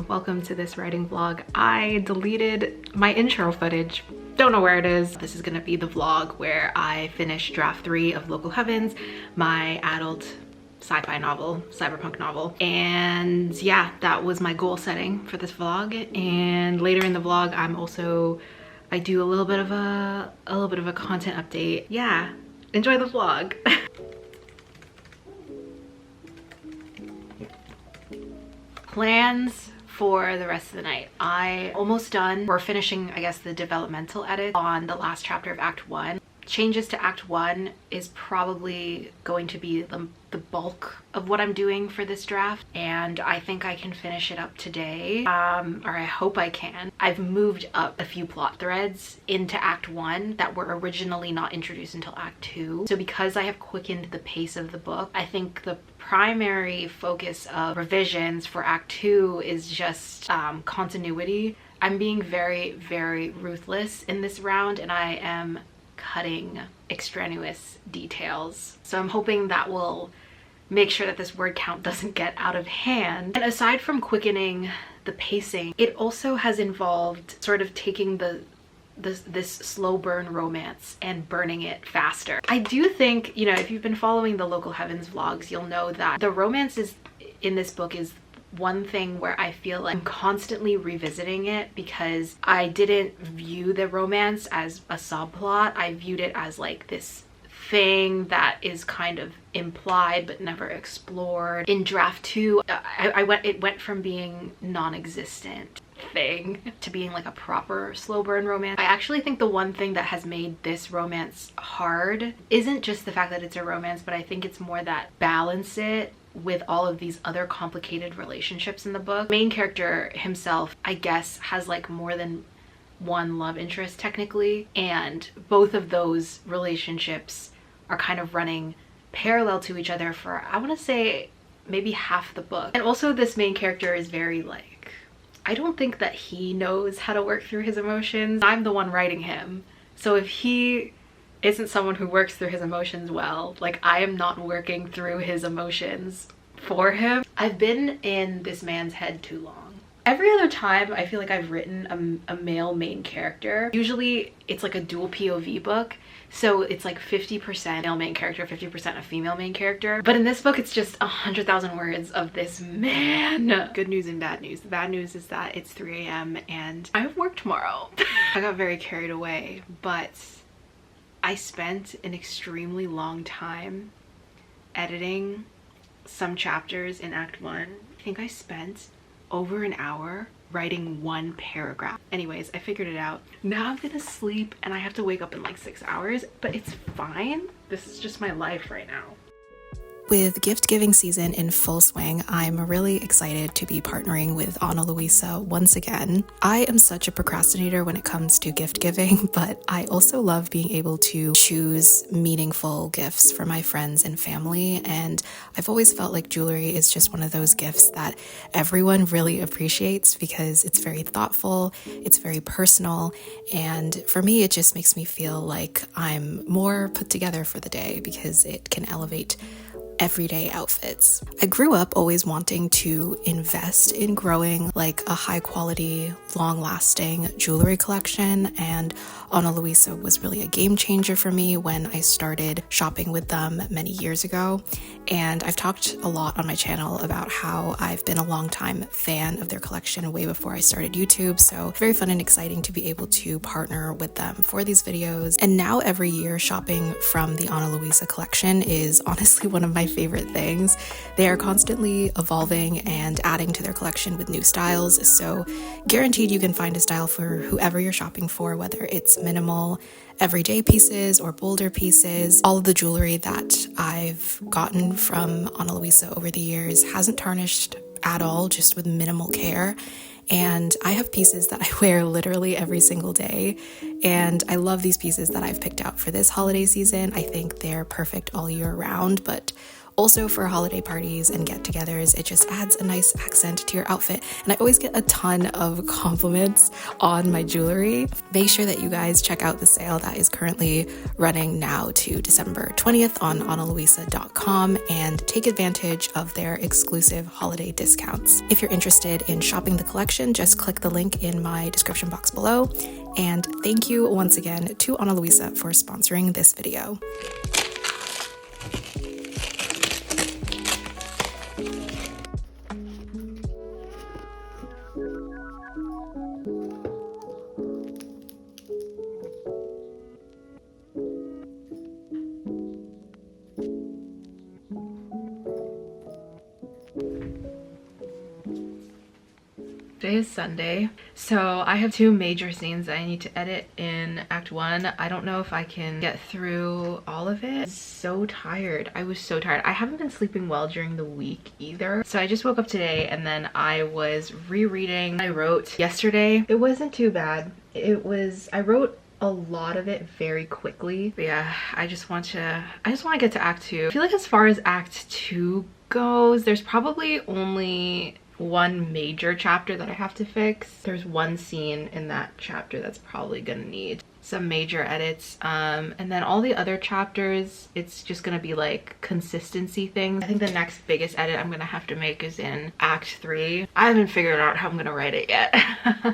welcome to this writing vlog. I deleted my intro footage. Don't know where it is. This is gonna be the vlog where I finish draft 3 of Local Heavens, my adult sci-fi novel, cyberpunk novel. And yeah, that was my goal setting for this vlog. And later in the vlog, I do a little bit of a content update. Yeah, enjoy the vlog. Plans for the rest of the night. I almost done. We're finishing, I guess, the developmental edit on the last chapter of Act 1. Changes to Act 1 is probably going to be the bulk of what I'm doing for this draft, and I think I can finish it up today, or I hope I can. I've moved up a few plot threads into Act 1 that were originally not introduced until Act 2. So because I have quickened the pace of the book, I think the primary focus of revisions for Act 2 is just continuity. I'm being very, very ruthless in this round, and I am cutting extraneous details. So I'm hoping that will make sure that this word count doesn't get out of hand. And aside from quickening the pacing, it also has involved sort of taking this slow burn romance and burning it faster. I do think, you know, if you've been following the Local Heavens vlogs, you'll know that the romance in this book is one thing where I feel like I'm constantly revisiting it, because I didn't view the romance as a subplot. I viewed it as like this thing that is kind of implied but never explored. In draft 2, it went from being non-existent thing to being like a proper slow burn romance. I actually think the one thing that has made this romance hard isn't just the fact that it's a romance, but I think it's more that balance it with all of these other complicated relationships in the book. Main character himself, I guess, has like more than one love interest technically, and both of those relationships are kind of running parallel to each other for, I want to say, maybe half the book. And also this main character is very like, I don't think that he knows how to work through his emotions. I'm the one writing him, so if he isn't someone who works through his emotions well, like I am not working through his emotions for him. I've been in this man's head too long. Every other time I feel like I've written a male main character, usually it's like a dual POV book, so it's like 50% male main character, 50% a female main character. But in this book, it's just 100,000 words of this man. Good news and bad news. The bad news is that it's 3 a.m. and I have work tomorrow. I got very carried away, but I spent an extremely long time editing some chapters in Act 1. I think I spent over an hour writing one paragraph. Anyways, I figured it out. Now I'm gonna sleep and I have to wake up in like 6 hours, but it's fine. This is just my life right now. With gift giving season in full swing, I'm really excited to be partnering with Ana Luisa once again. I am such a procrastinator when it comes to gift giving, but I also love being able to choose meaningful gifts for my friends and family. And I've always felt like jewelry is just one of those gifts that everyone really appreciates because it's very thoughtful, it's very personal, and for me, it just makes me feel like I'm more put together for the day because it can elevate everyday outfits. I grew up always wanting to invest in growing like a high quality, long lasting jewelry collection, and Ana Luisa was really a game changer for me when I started shopping with them many years ago. And I've talked a lot on my channel about how I've been a longtime fan of their collection way before I started YouTube, so very fun and exciting to be able to partner with them for these videos. And now every year shopping from the Ana Luisa collection is honestly one of my favorite things. They are constantly evolving and adding to their collection with new styles, so guaranteed you can find a style for whoever you're shopping for, whether it's minimal, everyday pieces or bolder pieces. All of the jewelry that I've gotten from Ana Luisa over the years hasn't tarnished at all, just with minimal care. And I have pieces that I wear literally every single day. And I love these pieces that I've picked out for this holiday season. I think they're perfect all year round, but Also, for holiday parties and get-togethers, it just adds a nice accent to your outfit. And I always get a ton of compliments on my jewelry. Make sure that you guys check out the sale that is currently running now to December 20th on analuisa.com and take advantage of their exclusive holiday discounts. If you're interested in shopping the collection, just click the link in my description box below. And thank you once again to Ana Luisa for sponsoring this video. Today is Sunday, so I have 2 major scenes that I need to edit in Act 1. I don't know if I can get through all of it. I'm so tired. I was so tired. I haven't been sleeping well during the week either. So I just woke up today and then I was rereading. I wrote yesterday. It wasn't too bad. I wrote a lot of it very quickly. But yeah, I just want to get to Act 2. I feel like as far as Act 2 goes, there's probably only one major chapter that I have to fix. There's one scene in that chapter that's probably gonna need some major edits, and then all the other chapters, it's just gonna be like consistency things. I think the next biggest edit I'm gonna have to make is in Act 3. I haven't figured out how I'm gonna write it yet.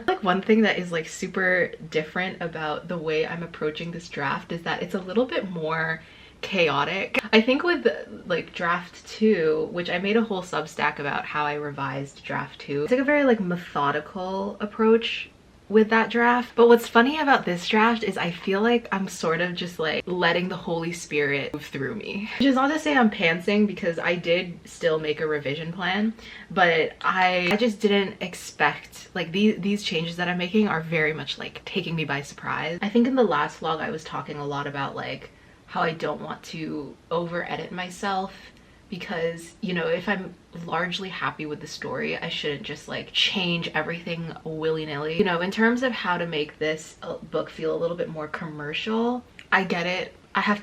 Like one thing that is like super different about the way I'm approaching this draft is that it's a little bit more chaotic. I think with like draft 2, which I made a whole Substack about how I revised draft 2, it's like a very like methodical approach with that draft. But what's funny about this draft is I feel like I'm sort of just like letting the Holy Spirit move through me. Which is not to say I'm pantsing, because I did still make a revision plan, but I just didn't expect like these changes that I'm making are very much like taking me by surprise. I think in the last vlog I was talking a lot about like how I don't want to over edit myself, because, you know, if I'm largely happy with the story, I shouldn't just like change everything willy-nilly. You know, in terms of how to make this book feel a little bit more commercial, I get it.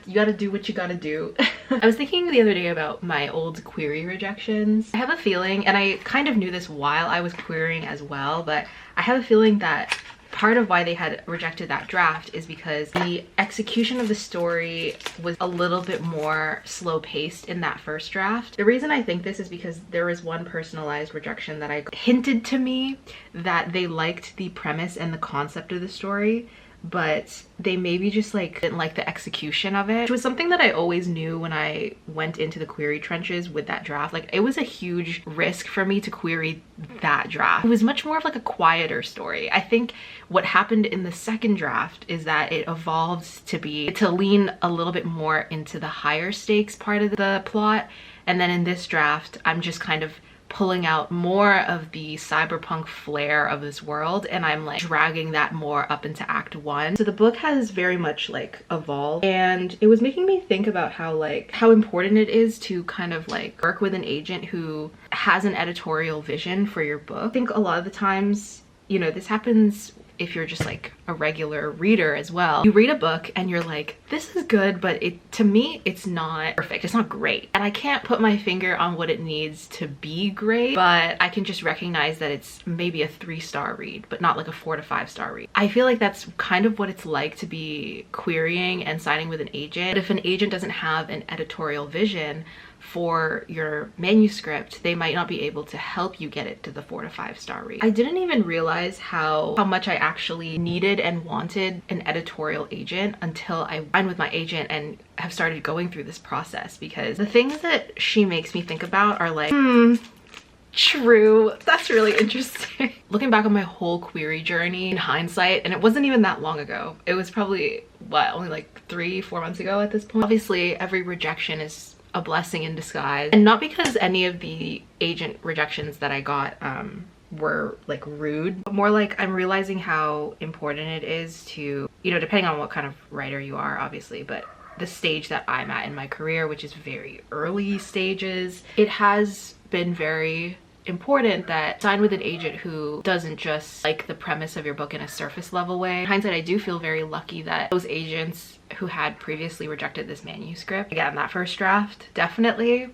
You gotta do what you gotta do. I was thinking the other day about my old query rejections. I have a feeling, and I kind of knew this while I was querying as well, but I have a feeling that part of why they had rejected that draft is because the execution of the story was a little bit more slow-paced in that first draft. The reason I think this is because there was one personalized rejection that I hinted to me that they liked the premise and the concept of the story, but they maybe just like didn't like the execution of it, which was something that I always knew when I went into the query trenches with that draft. Like, it was a huge risk for me to query that draft. It was much more of like a quieter story. I think what happened in the second draft is that it evolved to lean a little bit more into the higher stakes part of the plot, and then in this draft I'm just kind of pulling out more of the cyberpunk flair of this world, and I'm like dragging that more up into Act 1. So the book has very much like evolved, and it was making me think about how important it is to kind of like work with an agent who has an editorial vision for your book. I think a lot of the times, you know, this happens if you're just like a regular reader as well. You read a book and you're like, this is good, but to me it's not perfect, it's not great, and I can't put my finger on what it needs to be great, but I can just recognize that it's maybe a 3-star read, but not like a 4 to 5-star read. I feel like that's kind of what it's like to be querying and signing with an agent. But if an agent doesn't have an editorial vision for your manuscript, they might not be able to help you get it to the 4 to 5-star read. I didn't even realize how much I actually needed and wanted an editorial agent until I signed with my agent and have started going through this process, because the things that she makes me think about are like, true, that's really interesting. Looking back on my whole query journey in hindsight, and it wasn't even that long ago, it was probably what, only like 3-4 months ago at this point. Obviously every rejection is a blessing in disguise, and not because any of the agent rejections that I got were like rude, but more like I'm realizing how important it is to, you know, depending on what kind of writer you are obviously, but the stage that I'm at in my career, which is very early stages, it has been very important that sign with an agent who doesn't just like the premise of your book in a surface level way. In hindsight, I do feel very lucky that those agents who had previously rejected this manuscript, again, that first draft, definitely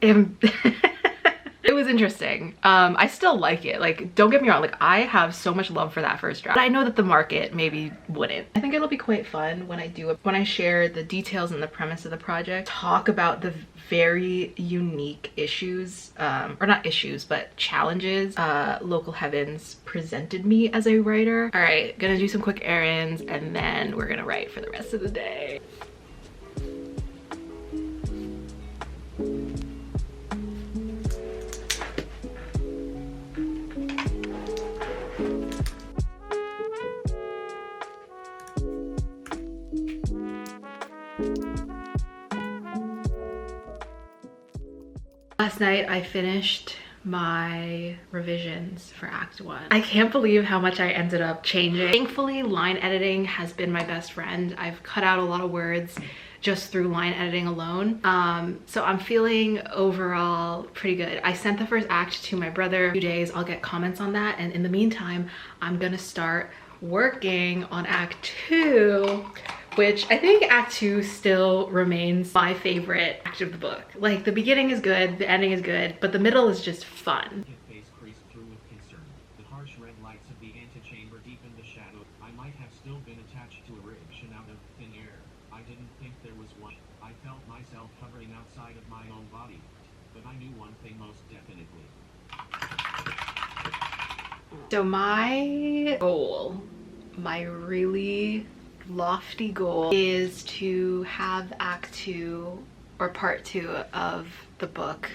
it was interesting. I still like it. Like, don't get me wrong, like I have so much love for that first draft, but I know that the market maybe wouldn't. I think it'll be quite fun when I share the details and the premise of the project, talk about the very unique issues, or not issues, but challenges Local Heavens presented me as a writer. All right, gonna do some quick errands and then we're gonna write for the rest of the day. Last night I finished my revisions for Act 1. I can't believe how much I ended up changing. Thankfully, line editing has been my best friend. I've cut out a lot of words just through line editing alone. So I'm feeling overall pretty good. I sent the first act to my brother. In a few days, I'll get comments on that. And in the meantime, I'm gonna start working on Act 2, which I think Act 2 still remains my favorite act of the book. Like, the beginning is good, the ending is good, but the middle is just fun. Face creased through with concern. The harsh red lights of the antechamber deepened the shadow. I might have still been attached to a reaction out of thin air. I didn't think there was one. I felt myself hovering outside of my own body. But I knew one thing most definitely. So my goal, my really lofty goal, is to have Act 2 or Part 2 of the book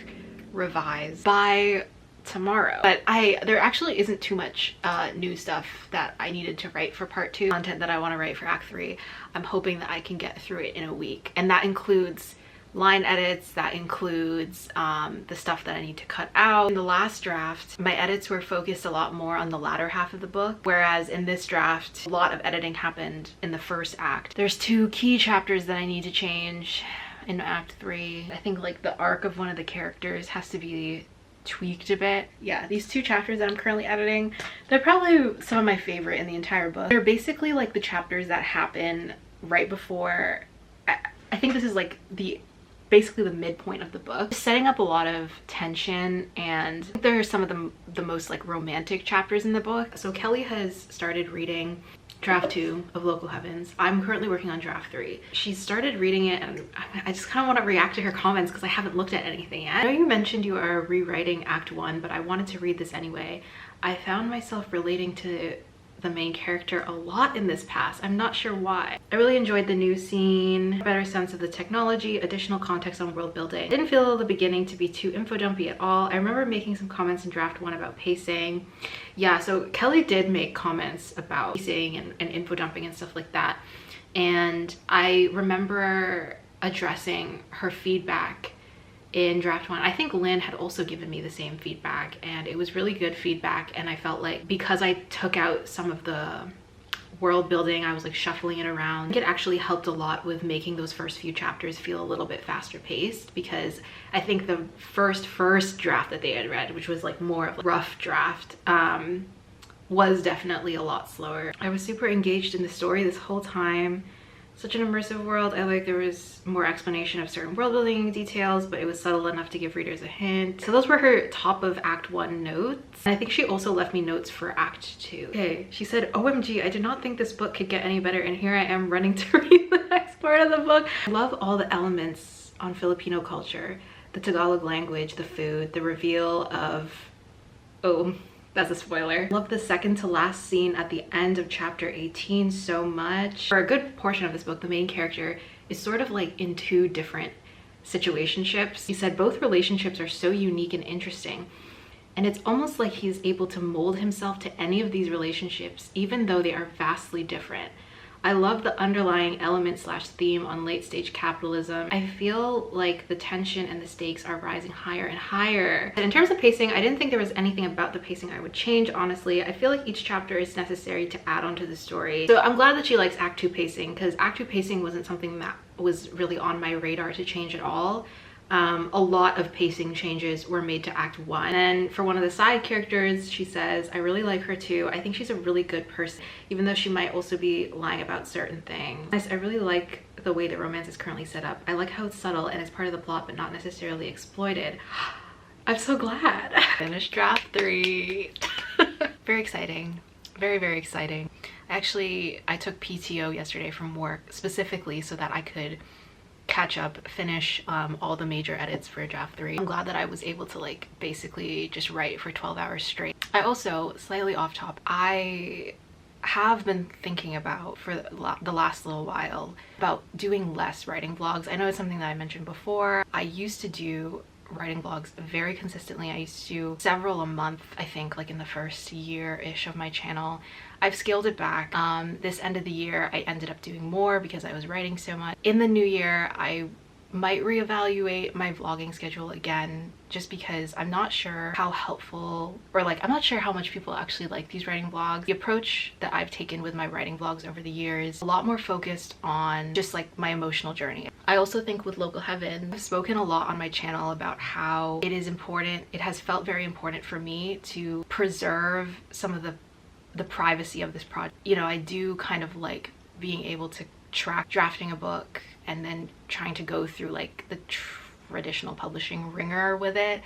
revised by tomorrow. But there actually isn't too much new stuff that I needed to write for Part 2. Content that I want to write for Act 3. I'm hoping that I can get through it in a week, and that includes line edits, that includes the stuff that I need to cut out. In the last draft, my edits were focused a lot more on the latter half of the book, whereas in this draft, a lot of editing happened in the first act. There's 2 key chapters that I need to change in Act 3. I think like the arc of one of the characters has to be tweaked a bit. Yeah, these 2 chapters that I'm currently editing, they're probably some of my favorite in the entire book. They're basically like the chapters that happen right before, I think this is like basically the midpoint of the book, setting up a lot of tension, and there are some of the most like romantic chapters in the book. So Kelley has started reading draft 2 of Local Heavens. I'm currently working on draft 3. She started reading it and I just kind of want to react to her comments because I haven't looked at anything yet. I know you mentioned you are rewriting Act 1, but I wanted to read this anyway. I found myself relating to the main character a lot in this pass. I'm not sure why. I really enjoyed the new scene, a better sense of the technology, additional context on world building. Didn't feel the beginning to be too info dumpy at all. I remember making some comments in draft 1 about pacing. Yeah, so Kelley did make comments about pacing and info dumping and stuff like that. And I remember addressing her feedback in draft 1. I think Lynn had also given me the same feedback, and it was really good feedback, and I felt like because I took out some of the world building, I was like shuffling it around, it actually helped a lot with making those first few chapters feel a little bit faster paced, because I think the first draft that they had read, which was like more of a rough draft, was definitely a lot slower. I was super engaged in the story this whole time. Such an immersive world. I like there was more explanation of certain world building details, but it was subtle enough to give readers a hint. So those were her top of Act 1 notes. And I think she also left me notes for Act 2. Okay, she said, OMG, I did not think this book could get any better, and here I am running to read the next part of the book. I love all the elements on Filipino culture, the Tagalog language, the food, the reveal of, oh, that's a spoiler. I love the second to last scene at the end of chapter 18 so much. For a good portion of this book, the main character is sort of like in 2 different situationships. He said both relationships are so unique and interesting, and it's almost like he's able to mold himself to any of these relationships, even though they are vastly different. I love the underlying element / theme on late stage capitalism. I feel like the tension and the stakes are rising higher and higher. And in terms of pacing, I didn't think there was anything about the pacing I would change, honestly. I feel like each chapter is necessary to add on to the story. So I'm glad that she likes Act 2 pacing, because Act 2 pacing wasn't something that was really on my radar to change at all. A lot of pacing changes were made to Act 1. And for one of the side characters, she says, I really like her too. I think she's a really good person, even though she might also be lying about certain things. I really like the way the romance is currently set up. I like how it's subtle and it's part of the plot, but not necessarily exploited. I'm so glad. Finished draft 3. Very exciting. Very, very exciting. I took PTO yesterday from work specifically so that I could catch up, finish all the major edits for draft 3. I'm glad that I was able to like basically just write for 12 hours straight. I also, slightly off top, I have been thinking about for the last little while about doing less writing vlogs. I know it's something that I mentioned before. I used to do writing vlogs very consistently. I used to do several a month, I think, like in the first year-ish of my channel. I've scaled it back. This end of the year, I ended up doing more because I was writing so much. In the new year, I might reevaluate my vlogging schedule again, just because I'm not sure how helpful, or like I'm not sure how much people actually like these writing vlogs. The approach that I've taken with my writing vlogs over the years is a lot more focused on just like my emotional journey. I also think with Local Heaven, I've spoken a lot on my channel about how it is important, it has felt very important for me to preserve some of the privacy of this project. You know, I do kind of like being able to track drafting a book and then trying to go through like the traditional publishing ringer with it,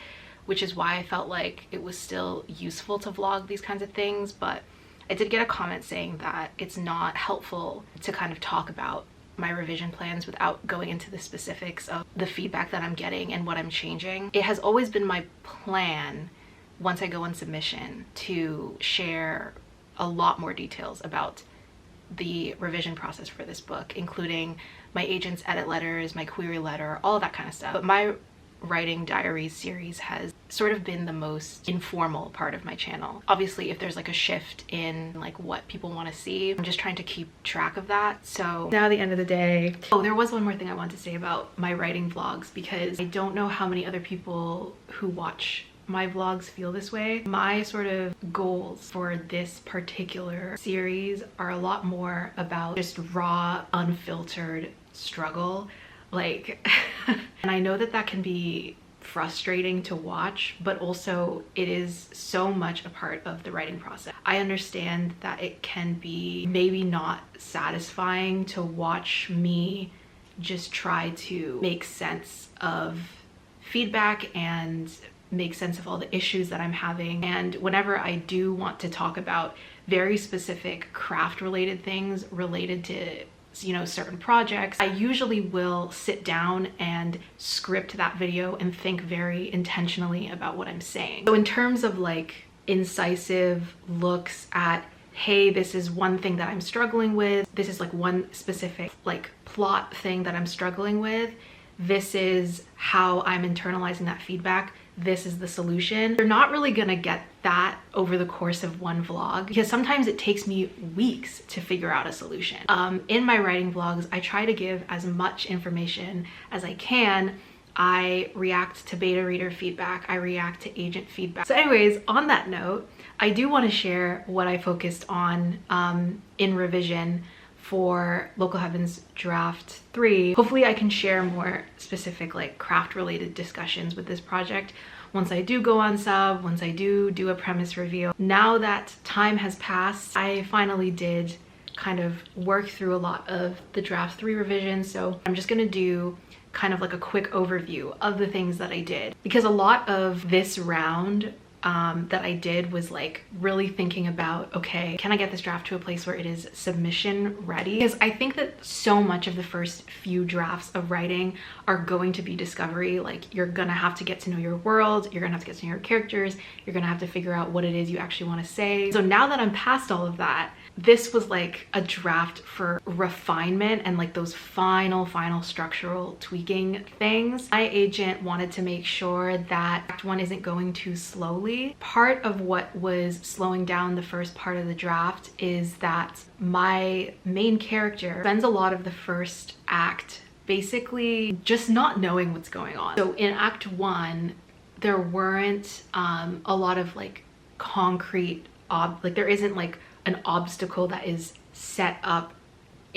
which is why I felt like it was still useful to vlog these kinds of things. But I did get a comment saying that it's not helpful to kind of talk about my revision plans without going into the specifics of the feedback that I'm getting and what I'm changing. It has always been my plan, once I go on submission, to share a lot more details about the revision process for this book, including my agent's edit letters, my query letter, all that kind of stuff. But my writing diaries series has sort of been the most informal part of my channel. Obviously, if there's like a shift in like what people want to see, I'm just trying to keep track of that. So now the end of the day. Oh, there was one more thing I wanted to say about my writing vlogs, because I don't know how many other people who watch my vlogs feel this way. My sort of goals for this particular series are a lot more about just raw, unfiltered struggle. Like, and I know that that can be frustrating to watch, but also it is so much a part of the writing process. I understand that it can be maybe not satisfying to watch me just try to make sense of feedback and make sense of all the issues that I'm having. And whenever I do want to talk about very specific craft related things related to, you know, certain projects, I usually will sit down and script that video and think very intentionally about what I'm saying. So in terms of like incisive looks at, hey, this is one thing that I'm struggling with, this is like one specific like plot thing that I'm struggling with, this is how I'm internalizing that feedback, this is the solution. You're not really gonna get that over the course of one vlog, because sometimes it takes me weeks to figure out a solution. In my writing vlogs, I try to give as much information as I can. I react to beta reader feedback, I react to agent feedback. So anyways, on that note, I do want to share what I focused on in revision for Local Heaven's draft 3. Hopefully I can share more specific like craft related discussions with this project once I do go on sub, once I do a premise review. Now that time has passed, I finally did kind of work through a lot of the draft 3 revisions. So I'm just gonna do kind of like a quick overview of the things that I did, because a lot of this round that I did was like really thinking about, okay, can I get this draft to a place where it is submission ready? Because I think that so much of the first few drafts of writing are going to be discovery. Like, you're gonna have to get to know your world, you're gonna have to get to know your characters, you're gonna have to figure out what it is you actually want to say. So now that I'm past all of that, this was like a draft for refinement and like those final structural tweaking things. My agent wanted to make sure that Act 1 isn't going too slowly. Part of what was slowing down the first part of the draft is that my main character spends a lot of the first act basically just not knowing what's going on. So in Act 1, there weren't a lot of like concrete, like there isn't like an obstacle that is set up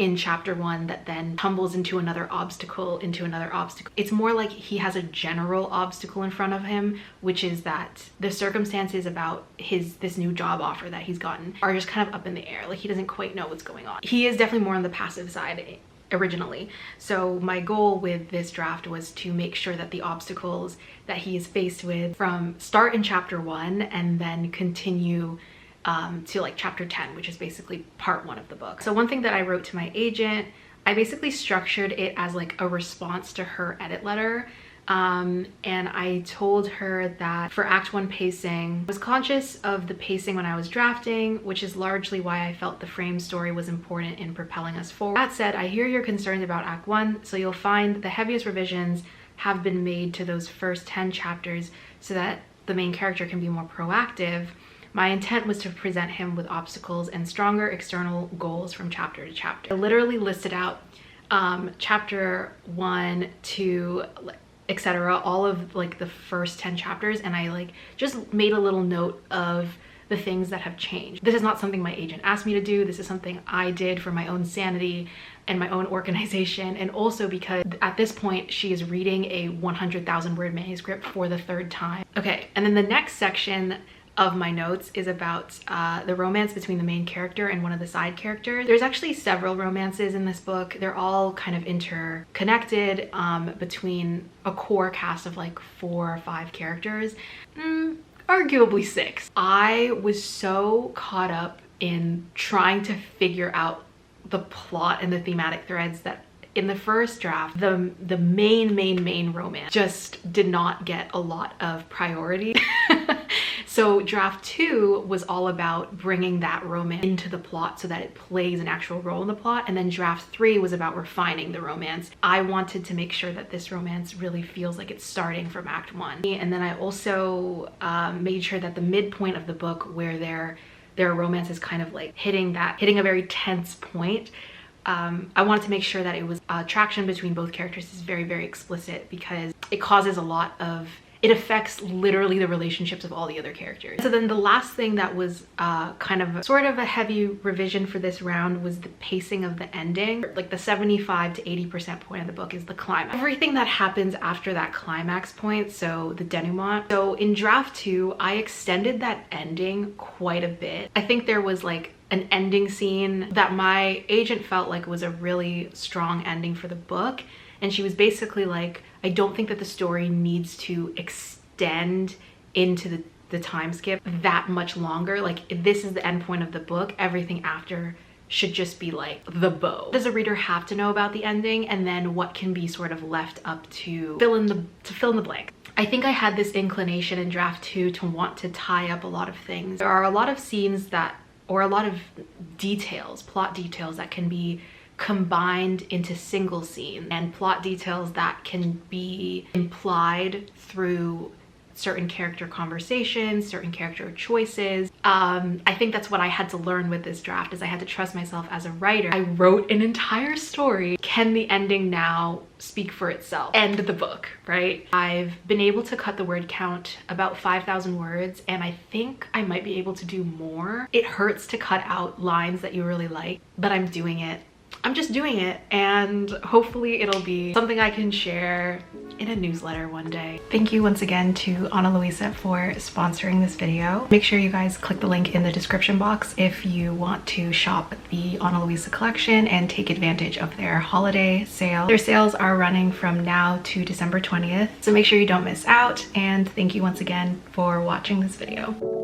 in chapter 1 that then tumbles into another obstacle, into another obstacle. It's more like he has a general obstacle in front of him, which is that the circumstances about this new job offer that he's gotten are just kind of up in the air. Like, he doesn't quite know what's going on. He is definitely more on the passive side originally. So my goal with this draft was to make sure that the obstacles that he is faced with from start in chapter 1 and then continue to like chapter 10, which is basically part 1 of the book. So one thing that I wrote to my agent, I basically structured it as like a response to her edit letter. And I told her that for Act 1 pacing, I was conscious of the pacing when I was drafting, which is largely why I felt the frame story was important in propelling us forward. That said, I hear your concerns about Act 1, so you'll find the heaviest revisions have been made to those first 10 chapters so that the main character can be more proactive. My intent was to present him with obstacles and stronger external goals from chapter to chapter. I literally listed out chapter 1 to etc., all of like the first 10 chapters, and I like just made a little note of the things that have changed. This is not something my agent asked me to do. This is something I did for my own sanity and my own organization, and also because at this point she is reading a 100,000 word manuscript for the 3rd time. Okay, and then the next section of my notes is about the romance between the main character and one of the side characters. There's actually several romances in this book. They're all kind of interconnected between a core cast of like 4 or 5 characters, arguably 6. I was so caught up in trying to figure out the plot and the thematic threads that in the first draft, the main romance just did not get a lot of priority. So draft 2 was all about bringing that romance into the plot so that it plays an actual role in the plot. And then draft 3 was about refining the romance. I wanted to make sure that this romance really feels like it's starting from Act 1. And then I also made sure that the midpoint of the book, where their romance is kind of like hitting a very tense point, I wanted to make sure that it was attraction between both characters is very, very explicit, because it causes it affects literally the relationships of all the other characters. So then the last thing that was kind of sort of a heavy revision for this round was the pacing of the ending. Like the 75 to 80% point of the book is the climax. Everything that happens after that climax point, so the denouement. So in draft 2, I extended that ending quite a bit. I think there was like an ending scene that my agent felt like was a really strong ending for the book. And she was basically like, I don't think that the story needs to extend into the time skip that much longer. Like, if this is the end point of the book, everything after should just be like the bow. Does a reader have to know about the ending, and then what can be sort of left up to fill in the blank? I think I had this inclination in draft 2 to want to tie up a lot of things. There are a lot of scenes or a lot of details, plot details that can be combined into single scenes, and plot details that can be implied through certain character conversations, certain character choices. I think that's what I had to learn with this draft, is I had to trust myself as a writer. I wrote an entire story. Can the ending now speak for itself? End the book, right? I've been able to cut the word count about 5,000 words, and I think I might be able to do more. It hurts to cut out lines that you really like, but I'm doing it. I'm just doing it, and hopefully it'll be something I can share in a newsletter one day. Thank you once again to Ana Luisa for sponsoring this video. Make sure you guys click the link in the description box if you want to shop the Ana Luisa collection and take advantage of their holiday sale. Their sales are running from now to December 20th, so make sure you don't miss out, and thank you once again for watching this video.